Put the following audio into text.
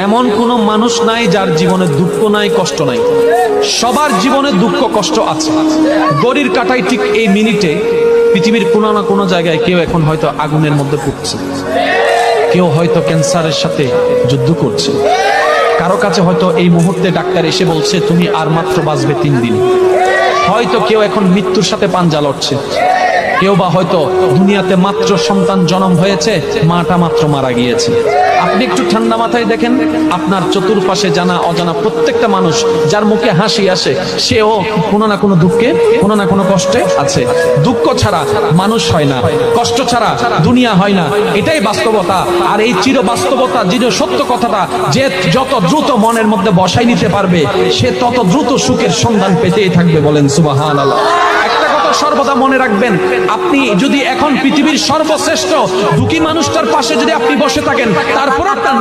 এমন কোনো মানুষ নাই যার জীবনে দুঃখ নাই, কষ্ট নাই। সবার জীবনে দুঃখ কষ্ট আছে। গড়ির কাঁটায় ঠিক এই মিনিটে পৃথিবীর কোনো না কোনো জায়গায় কেউ এখন হয়তো আগুনের মধ্যে পুড়ছে, কেউ হয়তো ক্যান্সারের সাথে যুদ্ধ করছে, কারো কাছে হয়তো এই মুহূর্তে ডাক্তার এসে বলছে তুমি আর মাত্র বাঁচবে 3 দিন। হয়তো কেউ এখন মৃত্যুর সাথে পাঞ্জা লড়ছে, কেউ বা হয়তো দুনিয়াতে মাত্র সন্তান জন্ম হয়েছে, মাটা মাত্র মারা গিয়েছে। আপনি একটু ঠান্ডা মাথায় দেখেন, আপনার চতুর্পাশে জানা অজানা প্রত্যেকটা মানুষ যার মুখে হাসি আসে, সেও কোনো না কোনো দুঃখে, কোনো না কোনো কষ্টে আছে। দুঃখ ছাড়া মানুষ হয় না, কষ্ট ছাড়া দুনিয়া হয় না, এটাই বাস্তবতা। আর এই চির বাস্তবতা, চির সত্য কথাটা যে যত দ্রুত মনের মধ্যে বসাই নিতে পারবে, সে তত দ্রুত সুখের সন্ধান পেতেই থাকবে। বলেন সুবহানাল্লাহ। একটা কথা সর্বদা মনে রাখবেন, আপনি যদি এখন পৃথিবীর সর্বশ্রেষ্ঠ দুঃখী মানুষটার পাশে যদি আপনি বসে থাকেন, তারপর আপনার